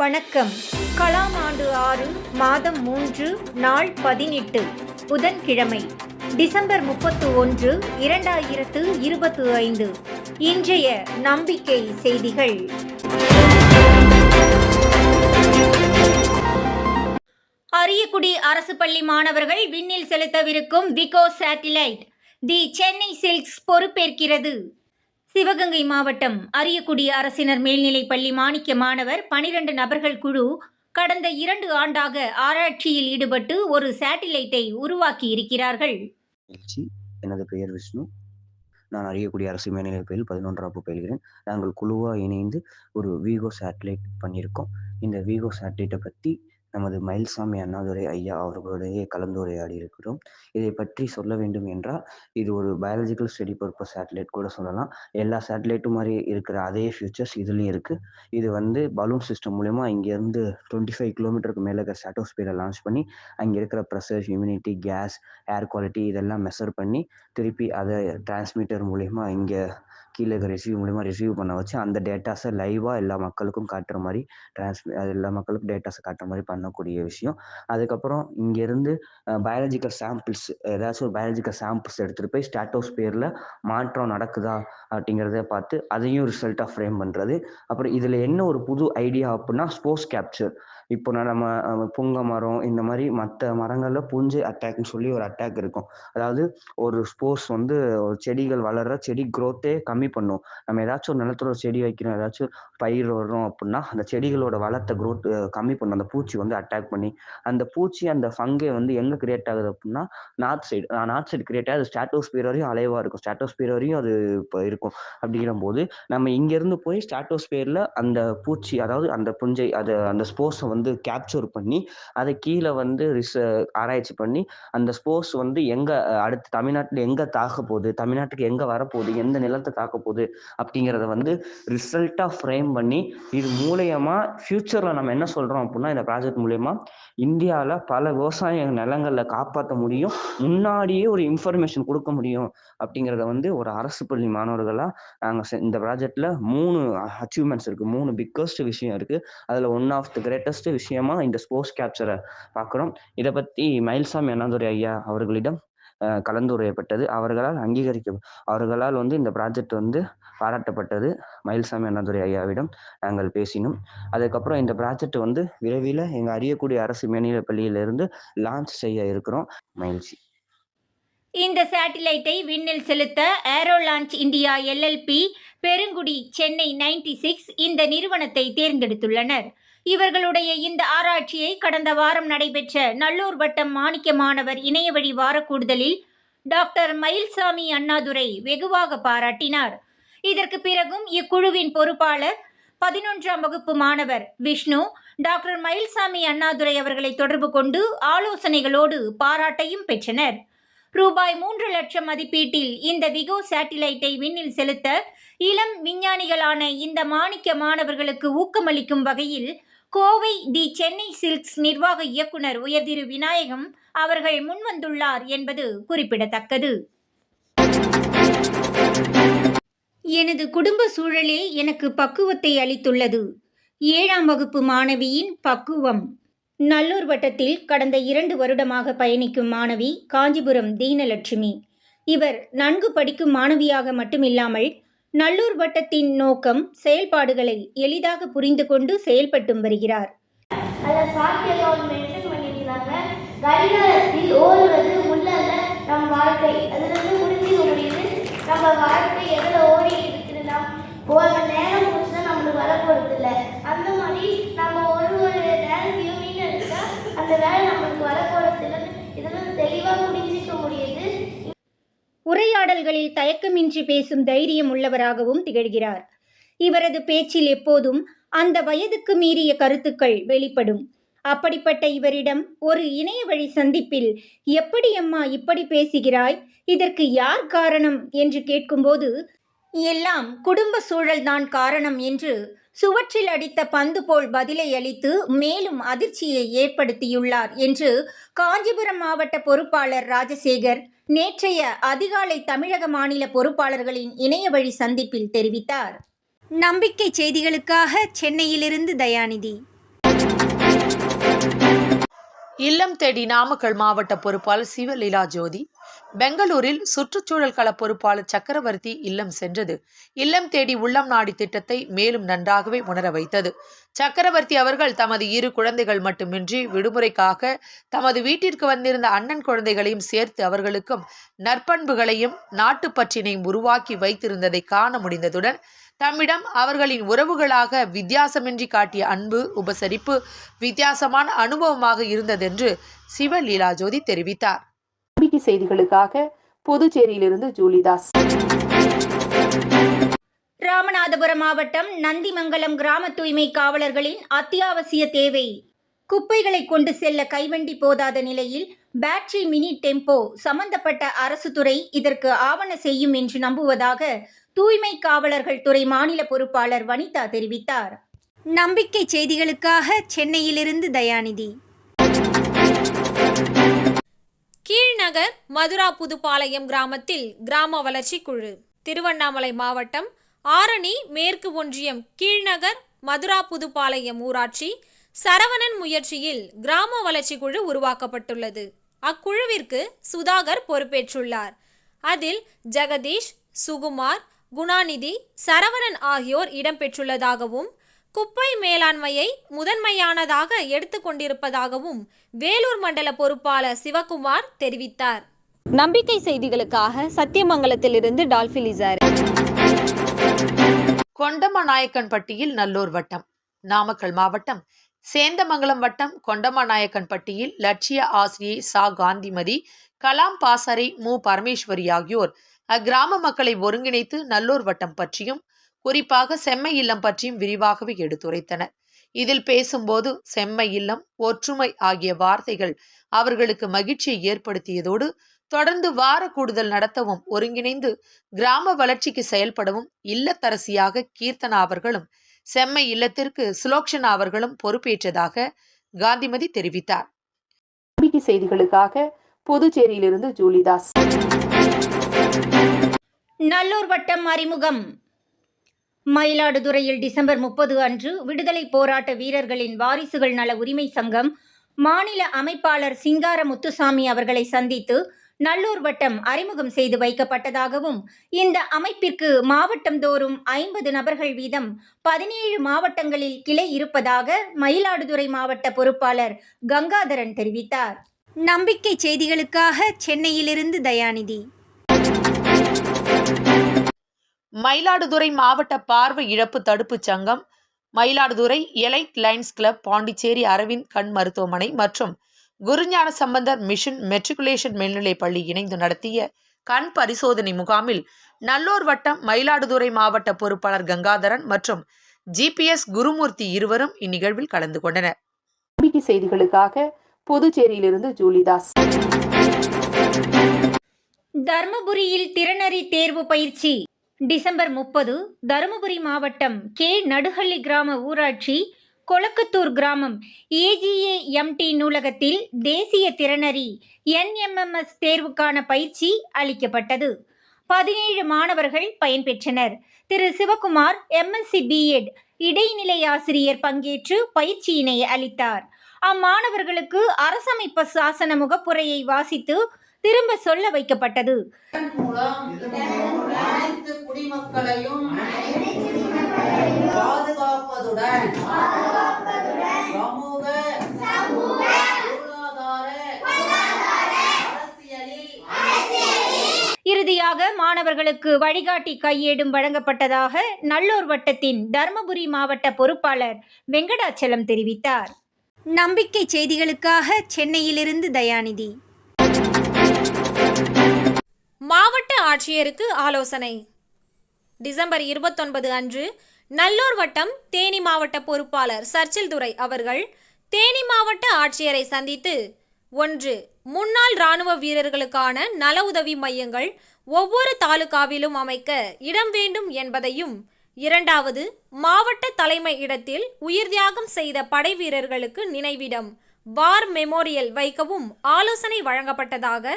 வணக்கம். கலாம் ஆண்டு 6 மாதம் 3 நாள் 18 புதன்கிழமை டிசம்பர் 31, 2025. இன்றைய நம்பிக்கை செய்திகள். அரியக்குடி அரசு பள்ளி மாணவர்கள் விண்ணில் செலுத்தவிருக்கும் விகோ சேட்டிலைட் தி சென்னை சில்க்ஸ் பொறுப்பேற்கிறது. சிவகங்கை மாவட்டம் அரியக்குடி அரசினர் மேல்நிலைப் பள்ளி மாணிக்க மாணவர் 12 நபர்கள் குழு கடந்த 2 ஆண்டாக ஆராய்ச்சியில் ஈடுபட்டு ஒரு சேட்டிலைட்டை உருவாக்கி இருக்கிறார்கள். எனது பெயர் விஷ்ணு. நான் அரியக்குடி அரசு மேல்நிலைப் பள்ளியில் 11ஆம் வகுப்பு பயில்கிறேன். நாங்கள் குழுவாக இணைந்து ஒரு வீகோ சேட்டலைட் பண்ணியிருக்கோம். இந்த வீகோ சேட்டலைட்டை பற்றி நமது மயில்சாமி அண்ணாதுரை ஐயா அவர்களுடைய கலந்துரையாடி இருக்கிறோம். இதை பற்றி சொல்ல வேண்டும் என்றால், இது ஒரு பயாலஜிக்கல் ஸ்டடி பர்பஸ் சேட்டலைட் கூட சொல்லலாம். எல்லா சேட்டலைட்டும் மாதிரி இருக்கிற அதே ஃபியூச்சர்ஸ் இதுலேயும் இருக்குது. இது பலூன் சிஸ்டம் மூலயமா இங்கேருந்து 25 கிலோமீட்டருக்கு மேலே இருக்கிற ஸ்ட்ராட்டோஸ்பியரை லான்ச் பண்ணி அங்கே இருக்கிற pressure, humidity, gas, air quality இதெல்லாம் மெஷர் பண்ணி திருப்பி அதை டிரான்ஸ்மிட்டர் மூலயமா இங்கே கீழே ரிசீவ் மூலயமா ரிசீவ் பண்ண வச்சு அந்த டேட்டாஸை லைவாக எல்லா மக்களுக்கும் காட்டுற மாதிரி அது எல்லா மக்களுக்கும் டேட்டாஸை காட்டுற மாதிரி பண்ணக்கூடிய விஷயம். அதுக்கப்புறம் இங்கேருந்து பயாலஜிக்கல் சாம்பிள்ஸ் ஏதாச்சும் ஒரு பயாலஜிக்கல் சாம்பிள்ஸ் எடுத்துகிட்டு போய் ஸ்ட்ராட்டோஸ்பியரில் மாற்றம் நடக்குதா அப்படிங்கிறத பார்த்து அதையும் ரிசல்ட்டாக ஃப்ரேம் பண்ணுறது. அப்புறம் இதில் என்ன ஒரு புது ஐடியா அப்படின்னா ஸ்போர்ஸ் கேப்சர். இப்போ நம்ம புங்க மரம் இந்த மாதிரி மற்ற மரங்களில் பூஞ்சை அட்டாக்னு சொல்லி ஒரு அட்டாக் இருக்கும். அதாவது ஒரு ஸ்போர்ஸ் ஒரு செடிகள் வளர்கிற செடி க்ரோத்தே கம்மி பண்ணும். நம்ம ஏதாச்சும் ஒரு நிலத்துல ஒரு செடி வைக்கிறோம், ஏதாச்சும் பயிர் வரும் அப்படின்னா அந்த செடிகளோட வளர்த்த க்ரோத் கம்மி பண்ணும். அந்த பூச்சி அட்டாக் பண்ணி அந்த பூச்சி அந்த ஃபங்கை எங்கே கிரியேட் ஆகுது அப்படின்னா நார்த் சைடு கிரியேட் ஆகுது. ஸ்ட்ராட்டோஸ்பியர் வரையும் அலைவாக இருக்கும், ஸ்ட்ராட்டோஸ்பியர் வரையும் அது இப்போ இருக்கும். அப்படிங்கிற போது நம்ம இங்கேருந்து போய் ஸ்ட்ராட்டோஸ்பியரில் அந்த பூச்சி அதாவது அந்த புஞ்சை அந்த ஸ்போர்ஸை கேப்சர் பண்ணி அதை கீழே ஆராய்ச்சி பண்ணி அந்த ஸ்போர்ஸ் எங்கே அடுத்து தமிழ்நாட்டில் எங்கே தாக்க போகுது, தமிழ்நாட்டுக்கு எங்கே வரப்போகுது, எந்த நிலத்தை தாக்க போகுது அப்படிங்கிறத ரிசல்ட்டாக ஃப்ரேம் பண்ணி இது மூலயமா ஃப்யூச்சரில் நம்ம என்ன சொல்கிறோம் அப்படின்னா இந்த ப்ராஜெக்ட் மூலயமா இந்தியாவில் பல விவசாய நிலங்களில் காப்பாற்ற முடியும், முன்னாடியே ஒரு இன்ஃபர்மேஷன் கொடுக்க முடியும் அப்படிங்கிறத ஒரு அரசு பள்ளி மாணவர்களாக நாங்கள் இந்த ப்ராஜெக்டில் 3 அச்சீவ்மெண்ட்ஸ் இருக்குது, 3 பிக்கஸ்ட் விஷயம் இருக்குது. அதில் ஒன் ஆஃப் த கிரேட்டஸ்ட் விஷயமா இந்த ஸ்போர்ட்ஸ் கேப்சரை பார்க்குறோம். இதை பற்றி மயில்சாமி அண்ணாதுரை ஐயா அவர்களிடம் கலந்துரையப்பட்டது. அவர்களால் இந்த ப்ராஜெக்ட் பாராட்டப்பட்டது. மயில்சாமி அண்ணாதுரை ஐயாவிடம் நாங்கள் பேசினோம். அதுக்கப்புறம் இந்த ப்ராஜெக்ட் விரைவில் எங்கள் அரியக்குடி அரசு மேல்நிலைப் பள்ளியிலிருந்து லான்ச் செய்ய இருக்கிறோம். மகிழ்ச்சி. இந்த சேட்டிலைட்டை விண்ணில் செலுத்த Aero Launch India LLP, Perungudi, Chennai 96 இந்த நிறுவனத்தை தேர்ந்தெடுத்துள்ளனர். இவர்களுடைய இந்த ஆராய்ச்சியை கடந்த வாரம் நடைபெற்ற நல்லூர் வட்டம் மாணிக்க மாணவர் இணையவழி வாரக்கூடுதலில் டாக்டர் மயில்சாமி அண்ணாதுரை வெகுவாக பாராட்டினார். இதற்கு பிறகும் இக்குழுவின் பொறுப்பாளர் 11ஆம் வகுப்பு மாணவர் விஷ்ணு டாக்டர் மயில்சாமி அண்ணாதுரை அவர்களை தொடர்பு கொண்டு ஆலோசனைகளோடு பாராட்டையும் பெற்றனர். ரூபாய் 3 லட்சம் மதிப்பீட்டில் இந்த விகோ சேட்டிலைட்டை விண்ணில் செலுத்த இளம் விஞ்ஞானிகளான இந்த மாணிக்க மாணவர்களுக்கு ஊக்கமளிக்கும் வகையில் கோவை தி சென்னை சில்க்ஸ் நிர்வாக இயக்குனர் உயர்திரு விநாயகம் அவர்கள் முன்வந்துள்ளார் என்பது குறிப்பிடத்தக்கது. எனது குடும்ப சூழலே எனக்கு பக்குவத்தை அளித்துள்ளது. 7ஆம் வகுப்பு மாணவியின் பக்குவம். நல்லூர் வட்டத்தில் கடந்த 2 வருடமாக பயணிக்கும் மாணவி காஞ்சிபுரம் தீனலட்சுமி. இவர் நன்கு படிக்கும் மாணவியாக மட்டுமில்லாமல் நல்லூர் வட்டத்தின் நோக்கம், செயல்பாடுகளை எளிதாக புரிந்து கொண்டு செயல்பட்டும் வருகிறார். கடிகாரத்தில் ஓடுவது முள்ளல்ல நம் வாழ்க்கை. அதிலிருந்து முடிஞ்சிக்க முடியுது. நம்ம வாழ்க்கை எதில் ஓடி இருக்குது, போகிற நேரம் போச்சுன்னா நம்மளுக்கு வரப்போறது இல்லை. அந்த மாதிரி நம்ம ஒரு நேரத்தையும் மீனெடுத்தா அந்த வேலை நம்மளுக்கு வரப்போறது இல்லைன்னு இதெல்லாம் தெளிவாக புரிஞ்சிக்க முடியுது. உரையாடல்களில் தயக்கமின்றி பேசும் தைரியம் உள்ளவராகவும் திகழ்கிறார். இவரது பேச்சில் எப்போதும் அந்த வயதுக்கு மீறிய கருத்துக்கள் வெளிப்படும். அப்படிப்பட்ட இவரிடம் ஒரு இணையவழி சந்திப்பில் எப்படி அம்மா இப்படி பேசுகிறாய், இதற்கு யார் காரணம் என்று கேட்கும்போது எல்லாம் குடும்ப சூழல்தான் காரணம் என்று சுவற்றில் அடித்த பந்து போல் பதிலை அளித்து மேலும் அதிர்ச்சியை ஏற்படுத்தியுள்ளார் என்று காஞ்சிபுரம் மாவட்ட பொறுப்பாளர் ராஜசேகர் நேற்றைய அதிகாலை தமிழக மாநில பொறுப்பாளர்களின் இணையவழி சந்திப்பில் தெரிவித்தார். நம்பிக்கை செய்திகளுக்காக சென்னையிலிருந்து தயாநிதி. இல்லம் தேடி நாமக்கல் மாவட்ட பொறுப்பாளர் சிவலீலா ஜோதி பெங்களூரில் சுற்றுச்சூழல் கள பொறுப்பாளர் சக்கரவர்த்தி இல்லம் சென்றது இல்லம் தேடி உள்ளம் நாடி திட்டத்தை மேலும் நன்றாகவே உணர வைத்தது. சக்கரவர்த்தி அவர்கள் தமது 2 குழந்தைகள் மட்டுமின்றி விடுமுறைக்காக தமது வீட்டிற்கு வந்திருந்த அண்ணன் குழந்தைகளையும் சேர்த்து அவர்களுக்கும் நற்பண்புகளையும் நாட்டுப்பற்றினையும் உருவாக்கி வைத்திருந்ததை காண முடிந்ததுடன் தம்மிடம் அவர்களின் உறவுகளாக வித்தியாசமின்றி காட்டிய அன்பு உபசரிப்பு வித்தியாசமான அனுபவமாக இருந்ததென்று சிவலீலா ஜோதி தெரிவித்தார். நம்பிக்கை செய்திகளுக்காக புதுச்சேரியிலிருந்து ஜூலிதாஸ். ராமநாதபுரம் மாவட்டம் நந்திமங்கலம் கிராம தூய்மை காவலர்களின் அத்தியாவசிய தேவை. குப்பைகளை கொண்டு செல்ல கைவண்டி போதாத நிலையில் பேட்டரி மினி டெம்போ சம்பந்தப்பட்ட அரசு துறை இதற்கு ஆவண செய்யும் என்று நம்புவதாக தூய்மை காவலர்கள் துறை மாநில பொறுப்பாளர் வனிதா தெரிவித்தார். நம்பிக்கை செய்திகளுக்காக சென்னையிலிருந்து தயாநிதி. கீழ்நகர் மதுரா புதுப்பாளையம் கிராமத்தில் கிராம வளர்ச்சி குழு. திருவண்ணாமலை மாவட்டம் ஆரணி மேற்கு ஒன்றியம் கீழ்நகர் மதுரா புதுப்பாளையம் ஊராட்சி சரவணன் முயற்சியில் கிராம வளர்ச்சி குழு உருவாக்கப்பட்டுள்ளது. அக்குழுவிற்கு சுதாகர் பொறுப்பேற்றுள்ளார். அதில் ஜெகதீஷ், சுகுமார், குணாநிதி, சரவணன் ஆகியோர் இடம்பெற்றுள்ளதாகவும் குப்பை மேலாண்மையை முதன்மையானதாக எடுத்துக்கொண்டிருப்பதாகவும் வேலூர் மண்டல பொறுப்பாளர் சிவகுமார் தெரிவித்தார். நம்பிக்கை செய்திகளுக்காக சத்தியமங்கலத்திலிருந்து டால்பிலிசர். கொண்டமநாயக்கன்பட்டியில் நல்லூர் வட்டம். நாமக்கல் மாவட்டம் சேந்தமங்கலம் வட்டம் கொண்டமநாயக்கன்பட்டியில் லட்சிய ஆசிரியை சா காந்திமதி, கலாம் பாசறை மு பரமேஸ்வரி ஆகியோர் அக்கிராம மக்களை ஒருங்கிணைத்து நல்லூர் வட்டம் பற்றியும் குறிப்பாக செம்மை இல்லம் பற்றியும் விரிவாகவே எடுத்துரைத்தனர். இதில் பேசும்போது செம்மை இல்லம், ஒற்றுமை ஆகிய வார்த்தைகள் அவர்களுக்கு மகிழ்ச்சியை ஏற்படுத்தியதோடு தொடர்ந்து வார கூடுதல் நடத்தவும் ஒருங்கிணைந்து கிராம வளர்ச்சிக்கு செயல்படவும் இல்லத்தரசியாக கீர்த்தனா அவர்களும் செம்மை இல்லத்திற்கு சுலோக்ஷனா அவர்களும் பொறுப்பேற்றதாக காந்திமதி தெரிவித்தார். நம்பிக்கை செய்திகளுக்காக புதுச்சேரியிலிருந்து ஜூலிதாஸ். நல்லூர் வட்டம் அறிமுகம். மயிலாடுதுறையில் டிசம்பர் 30 அன்று விடுதலை போராட்ட வீரர்களின் வாரிசுகள் நல உரிமை சங்கம் மாநில அமைப்பாளர் சிங்கார முத்துசாமி அவர்களை சந்தித்து நல்லூர் வட்டம் அறிமுகம் செய்து வைக்கப்பட்டதாகவும் இந்த அமைப்பிற்கு மாவட்டந்தோறும் 50 நபர்கள் வீதம் 17 மாவட்டங்களில் கிளை இருப்பதாக மயிலாடுதுறை மாவட்ட பொறுப்பாளர் கங்காதரன் தெரிவித்தார். நம்பிக்கை செய்திகளுக்காக சென்னையிலிருந்து தயாநிதி. மயிலாடுதுறை மாவட்ட பார்வை இழப்பு தடுப்பு சங்கம், Mayiladuthurai Elite Lions Club, Pondicherry Aravind கண் மருத்துவமனை மற்றும் குருஞான சம்பந்தர் மிஷன் மெட்ரிகுலேஷன் மேல்நிலைப் பள்ளி இணைந்து நடத்திய கண் பரிசோதனை முகாமில் நல்லூர் வட்டம் மயிலாடுதுறை மாவட்ட பொறுப்பாளர் கங்காதரன் மற்றும் GPS குருமூர்த்தி இருவரும் இந்நிகழ்வில் கலந்து கொண்டனர். நம்பிக்கை செய்திகளுக்காக புதுச்சேரியிலிருந்து ஜூலிதாஸ். தர்மபுரியில் திறனறி தேர்வு பயிற்சி. டிசம்பர் 30 தருமபுரி மாவட்டம் கே நடுஹள்ளி கிராம ஊராட்சி கொளக்கத்தூர் கிராமம் AGAMT நூலகத்தில் தேசிய திறனறி NMMS தேர்வுக்கான பயிற்சி அளிக்கப்பட்டது. 17 மாணவர்கள் பயன்பெற்றனர். திரு சிவகுமார் MSc B.Ed இடைநிலை ஆசிரியர் பங்கேற்று பயிற்சியினை அளித்தார். அம்மாணவர்களுக்கு அரசமைப்பு சாசன முகப்புரையை வாசித்து திரும்ப சொல்ல வைக்கப்பட்டது. அனைத்து குடிமக்களையும் பாதுகாப்பதுடன் சமூக பொருளாதார அரசியலில் இறுதியாக மாணவர்களுக்கு வழிகாட்டி கையேடும் வழங்கப்பட்டதாக நல்லூர் வட்டத்தின் தர்மபுரி மாவட்ட பொறுப்பாளர் வெங்கடாச்சலம் தெரிவித்தார். நம்பிக்கை செய்திகளுக்காக சென்னையிலிருந்து தயாநிதி. மாவட்ட ஆட்சியருக்கு ஆலோசனை. டிசம்பர் 29 அன்று நல்லூர் வட்டம் தேனி மாவட்ட பொறுப்பாளர் சர்ச்சில் துரை அவர்கள் தேனி மாவட்ட ஆட்சியரை சந்தித்து 1. முன்னாள் இராணுவ வீரர்களுக்கான நல உதவி மையங்கள் ஒவ்வொரு தாலுகாவிலும் அமைக்க இடம் வேண்டும் என்பதையும் 2. மாவட்ட தலைமை இடத்தில் உயிர் தியாகம் செய்த படை வீரர்களுக்கு நினைவிடம் வார் மெமோரியல் வைக்கவும் ஆலோசனை வழங்கப்பட்டதாக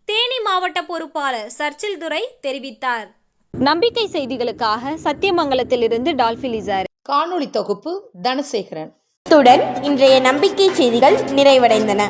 தேனி மாவட்ட பொறுப்பாளர் சர்ச்சில் துரை தெரிவித்தார். நம்பிக்கை செய்திகளுக்காக சத்தியமங்கலத்திலிருந்து டால்பிலிசர். காணொளி தொகுப்பு தனசேகரன். இத்துடன் இன்றைய நம்பிக்கை செய்திகள் நிறைவடைந்தன.